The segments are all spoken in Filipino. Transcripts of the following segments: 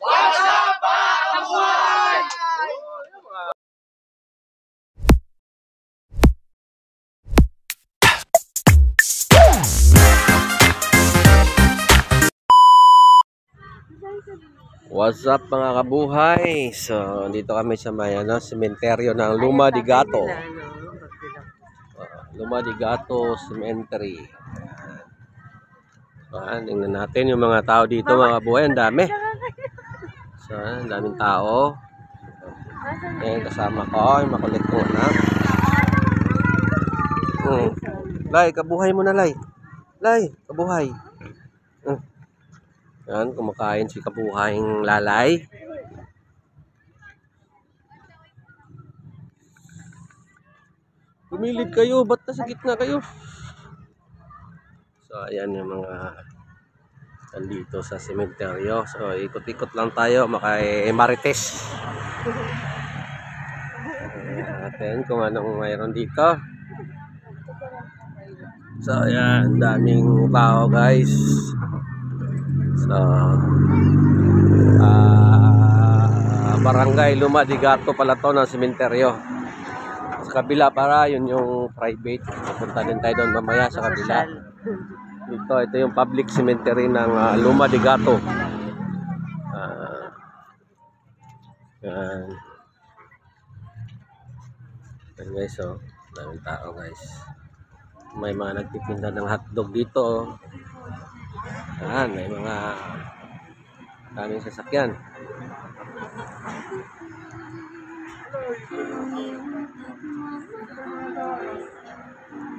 What's up mga kabuhay? So, dito kami sa may sementeryo ng Luma de Gato. Luma de Gato Cemetery. So, tingnan natin yung mga tao dito mga kabuhay. Ang dami. So, ang daming tao. Ayan, kasama ko. Yung makulit ko anak. Lay, kabuhay mo na, Lay. Lay, kabuhay. Yan, kumakain si kabuhaying lalay. Gumilid kayo, ba't nasa gitna kayo? So, ayan yung mga nandito sa sementeryo. So, ikot-ikot lang tayo, makay Marites. Natin kung anong mayroon dito. So, ayan, daming tao guys. So, Barangay Luma de Gato pala to ng sementeryo. Sa kabila para yun yung private. Punta din tayo doon mamaya sa kabila. Ito yung public cemetery ng Luma de Gato. Yan. Yan guys, oh. Daming tao guys. May mga nagtitinda ng hotdog dito. Yan, may mga daming sasakyan.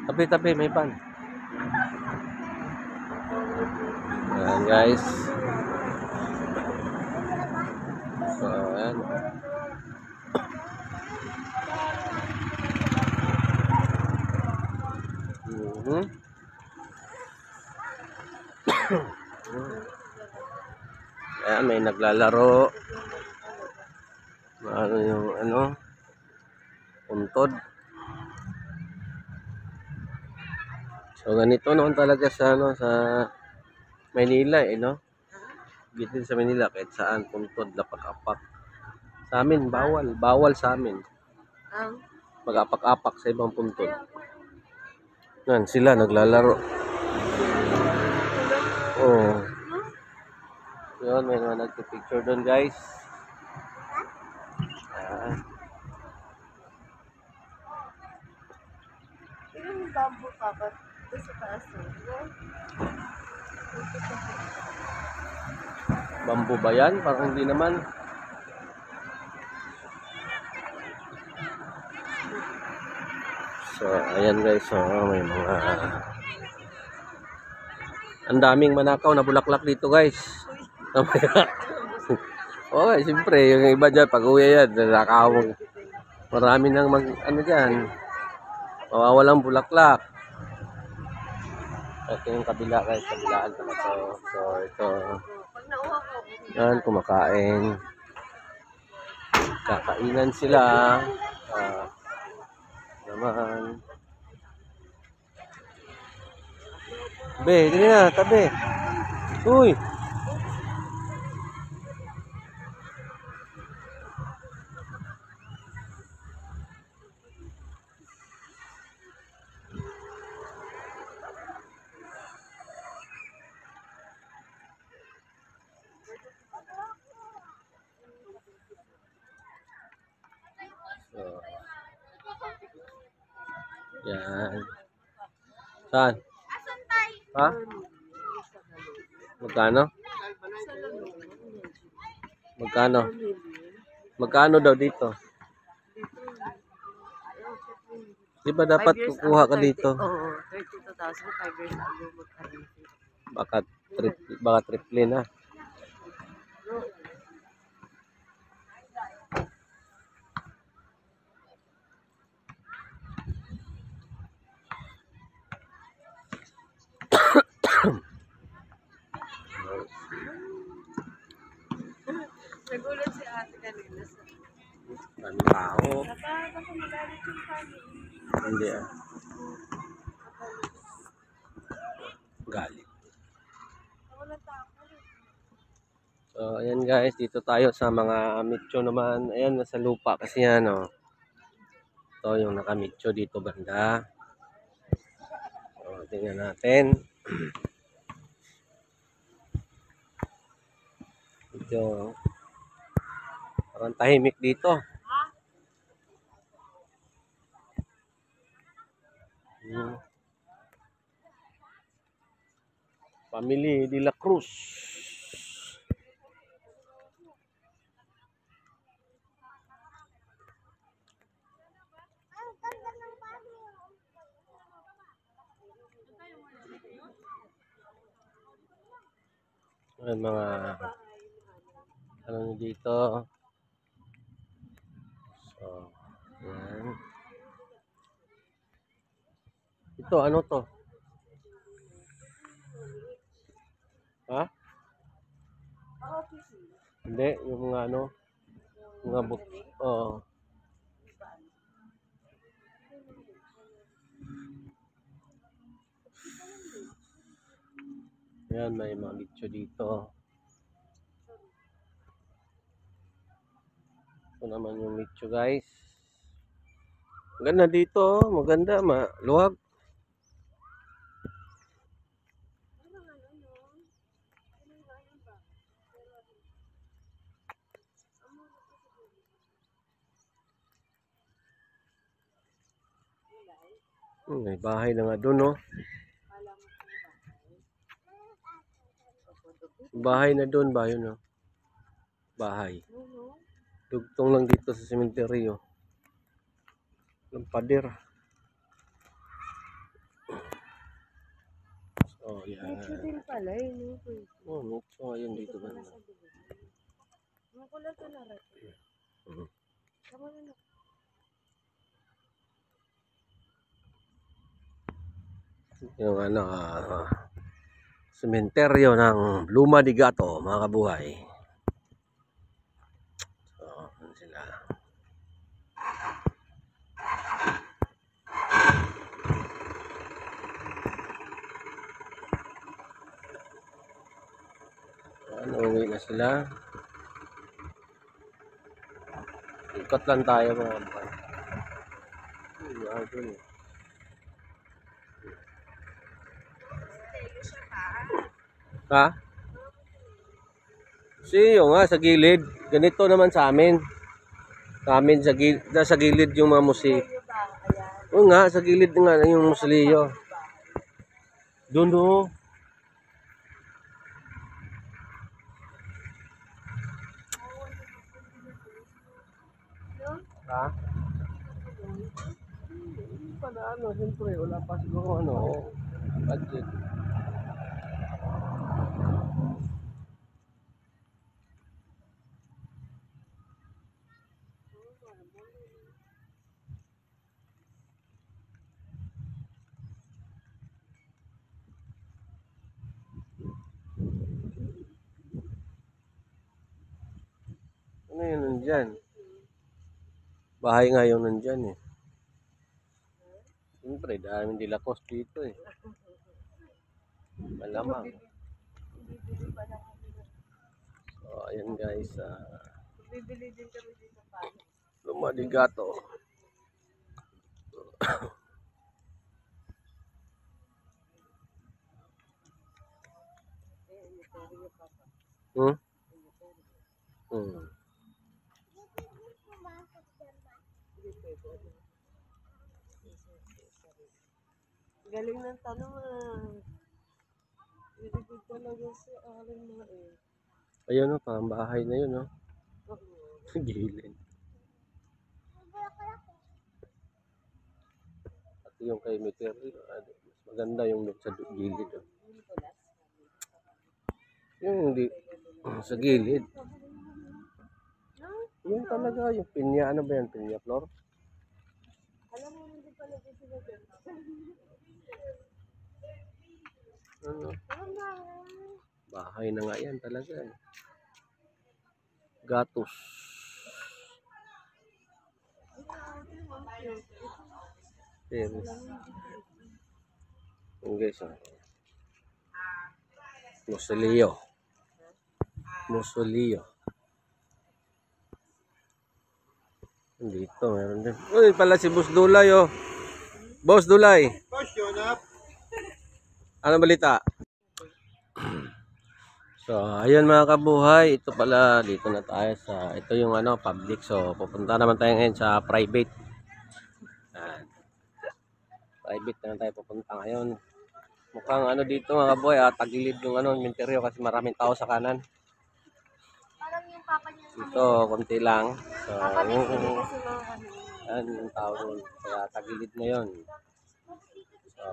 Tabi-tabi, may pan. Ayan guys. So, ayan. Ayan, may naglalaro. Ano yung puntod. So ganito naman talaga sa sa Maynila no. Dito sa Maynila kahit saan puntod lapak-apak. Sa amin bawal sa amin. Mag-apak-apak sa ibang puntod. Yan sila naglalaro. Oh. Yun, may mga nagpipicture doon guys. Yung bamboo pa ba? Ito sa taas. Bamboo ba yan? Parang hindi naman. So, ayan guys. So, may mga ang daming manakaw na bulaklak dito guys. Okay, siyempre, yung iba dyan, pag uwi yan, nanakaw. Marami nang ano dyan. Mawawalang bulaklak. Ito yung kabila guys, kabilaan pala to. So, ito. Yan, kumakain. Kakainan sila. Naman. Be, dili na, tabi. Uy. So, yan. Saan? Ha? Magkano? Magkano? Magkano daw dito? Di ba dapat kukuha ka dito? Oo, 32,000 years ago magkano. Baka triple na. Nagulat si ate kanina. Daming tao. Baka magalit yung family. Hindi galit. So So, ayan guys, dito tayo sa mga mitso naman. Ayan, nasa lupa kasi yan, oh. Ito yung nakamitso dito banda. So, tingnan natin. Medyo parang tahimik dito. Family de la Cruz. Ayan mga ano nyo dito. So, ayan. Ito, ano to? Ha? Hindi, yung mga ano, mga book. Oo. Ayan, may mga mitso dito. Ito naman yung mitso guys. Maganda dito, maganda, maluwag. May bahay na nga doon, no? Bahay na doon ba yun, no? Bahay. Dugtong lang dito sa sementeryo. Yung pader. So, yan. Mitso din pala yun. Oh, mitso. Ayun dito ba? Ang kulat na rin. Tama na. Yung ano, sementeryo ng Luma de Gato, mga kabuhay. So, ano sila. Ano, uwi na sila. Ikot lang tayo mga kabuhay. Doon eh. Ha? Siyo nga, sa gilid. Ganito naman sa amin. Sa amin, sa gilid yung mga musik. Oo nga, sa gilid nga yung musilyo. Doon o. Ha? Para ano, siyempre, wala pa siguro ano, budget. Ano yun nandyan? Bahay nga yung nandyan eh. Siyempre, daming dilakos dito eh. Malamang. So, ayan guys. Bibili din kami dito pa. Luma de Gato. Hmm? Hmm. Galing ng tanong Hindi ko talaga si Alan na eh. Ayun o, parang bahay na yun o. Gilid. At yung kay Meteor, mas maganda yung sa gilid o. Yung hindi, sa gilid. Yung talaga, yung pinya, ano ba yan? Pinya floor? Alam mo, hindi pala dito na dyan. Ano? Bahay na nga yan talaga eh. Gatos. Yes. Yung guys, musilyo. Musolio. Dito, meron din. Uy, pala si Boss Dulay, oh. Boss Dulay. Ano balita? So, ayun mga kabuhay. Ito pala, dito na tayo sa, ito yung ano, public. So, pupunta naman tayo ngayon sa private. Yan. Private na tayo pupunta ngayon. Mukhang ano dito mga kabuhay, tagilid yung ano, inventaryo kasi maraming tao sa kanan. Parang yung papa niya. Dito, konti lang. So, Papa niya yung, sila kasi mga ano. yan, yung tao doon. Kaya tagilid na yun. So,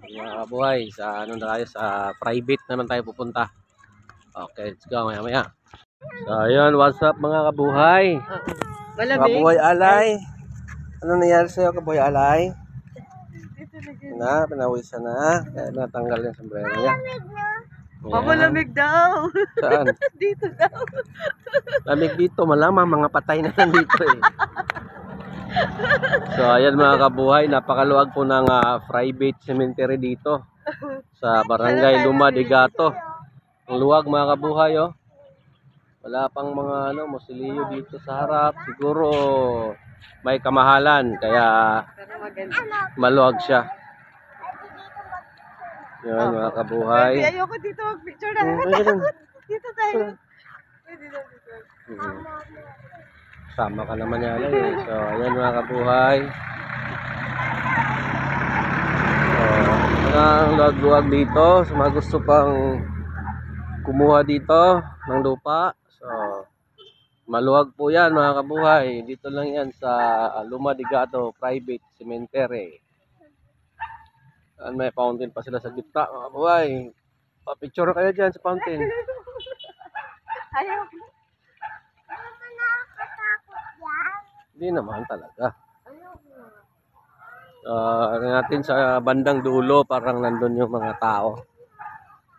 mga kabuhay, sa ano na tayo, sa private naman tayo pupunta. Okay, let's go, maya maya. So, ayun, what's up mga kabuhay? Kabuhay Alay. Ano nangyari sa'yo, Kabuhay Alay? Na, pinawisan na. Kaya natanggal yung sombrero niya. Mama, lamig daw. Saan? Dito daw. Lamig dito, malamang mga patay na nandito eh. So, ayan mga kabuhay, napakaluwag po ng private cemetery dito sa Barangay Luma de Gato. Ang luwag mga kabuhay, oh. Wala pang mga ano, musilyo dito sa harap. Siguro may kamahalan kaya Pero maganda. maluwag siya. Yan mga kabuhay. Ayoko dito mag-picture na. Ayun. Dito tayo. Dito. Sama ka naman yan eh. So, ayan mga kabuhay. So, ang luwag-luwag dito. Sa mga gusto pang kumuha dito ng lupa. So, maluwag po yan mga kabuhay. Dito lang yan sa Luma de Gato Private Cemetery. May fountain pa sila sa gitna mga kabuhay. Pa-picture kayo dyan sa fountain. Ayoko. Hindi naman talaga. Natin sa bandang dulo parang nandun yung mga tao.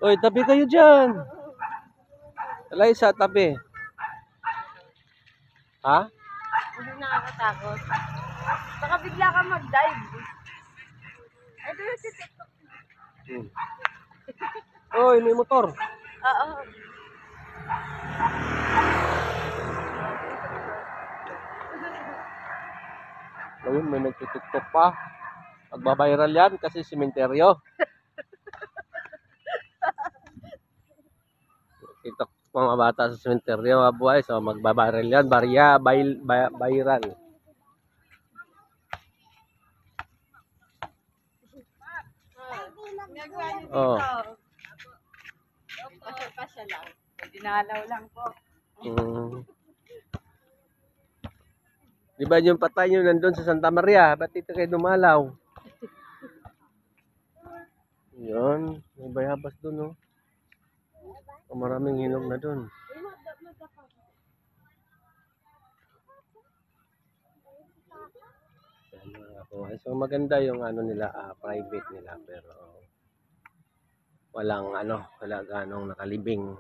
Uy, tabi kayo dyan. Alay sa tabi. Ha? Hindi nakakatakot. Baka bigla ka mag-dive. Ito yung TikTok. Uy, may motor. Oo. Ayun, may nagtitiktok pa. Magbabiral yan kasi simenteryo. TikTok mga bata sa simenteryo mga buhay. So magbabiral yan. Viral. Ginagawa niyo dito. Oh. Pasya lang. Dinalaw lang po. Di ba yung patay nyo nandun sa Santa Maria? Ba't dito kayo dumalaw? Yun. May bayabas dun, oh. Maraming hinog na dun. So maganda yung ano nila, private nila. Pero walang ano, wala ganong nakalibing.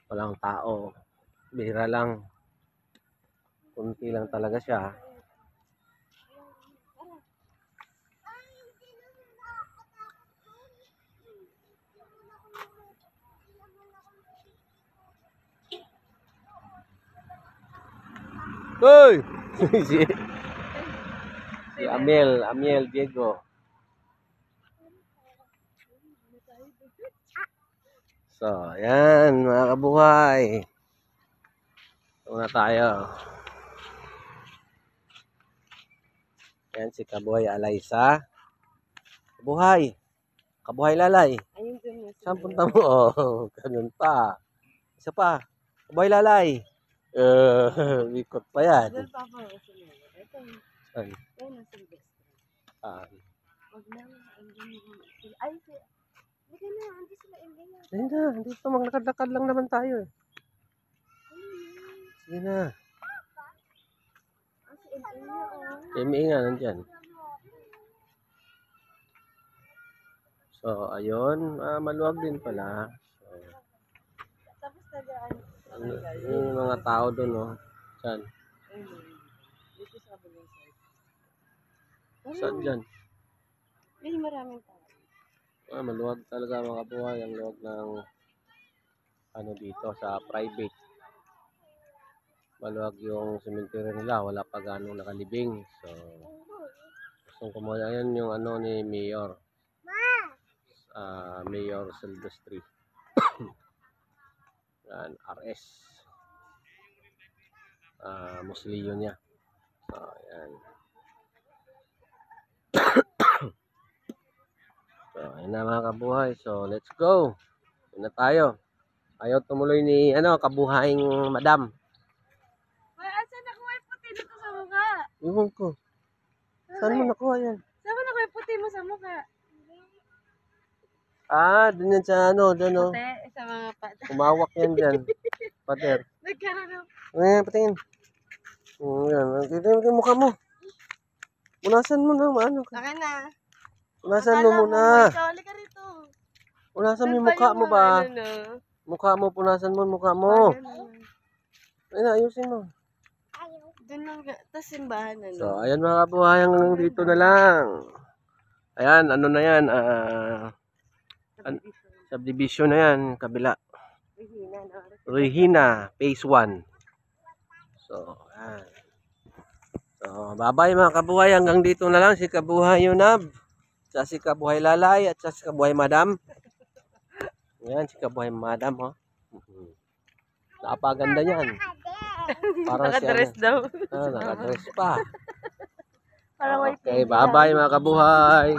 Walang tao. Bihira lang. Kunti lang talaga siya. Hoy! si Amiel Diego. So, ayan mga kabuhay. Ito na tayo. Ayan si Kabuhay Alaysa. Kabuhay. Kabuhay Lalay. Ayun dun. Saan punta mo? Oh, ganun pa. Isa pa. Kabuhay Lalay. Ikot pa yan. Doon pa ako. Ito. Saan? Yan ang Silvestre. Huwag na. Ay, hindi na. Hindi sila na. Hindi na. Dito maglakad-lakad lang naman tayo. Sige na. MA nga nandyan. So, ayun. Maluwag din pala. So, Tapos na dyan. yung mga tao doon, no? Saan? Dito sa kabilang side. Saan dyan? May maraming tao. Maluwag talaga mga kabuhay. Ang luwag ng ano dito sa private. Maluwag yung cemetery nila, wala pa ganong nakalibing. So, gusto ko muna yan yung ano ni Mayor. Mayor Silvestre. Yan, RS. Musliyo niya. So, yan. So, ayun na mga kabuhay. So, let's go. Yun na tayo. Ayaw tumuloy ni, kabuhaing madam. Asan nakuha yung puti dito sa mukha? Iwan ko. Saan mo nakuha yan? Saan mo nakuha yung puti mo sa mukha? Dun yan sa dun o. Puti, sa mga pata. Umawak yan dyan. Pater. Nagkaroon ng... Patingin. Yan. Tignan mo yung mukha mo. Punasan mo na, ka. Akin na. Punasan mo muna. Ikaw, halika rito. Punasan mo yung mukha mo ba? Mukha mo, punasan mo yung mukha mo. Ayun, ayusin mo. Doon lang, tapos simbahan na. So, ayan mga kabuhay, hanggang dito na lang. Ayan, ano na yan, subdivision na yan, kabila. Regina, phase 1. So, ayan. So, bye-bye mga kabuhay, hanggang dito na lang si Kabuhay Yunab, sa si Kabuhay Lalay, at sa si Kabuhay Madam. Ayan, si Kabuhay Madam, oh. Napaganda niyan. Parang Nakadress daw. Nakadress pa. Parang Okay, bye-bye mga kabuhay.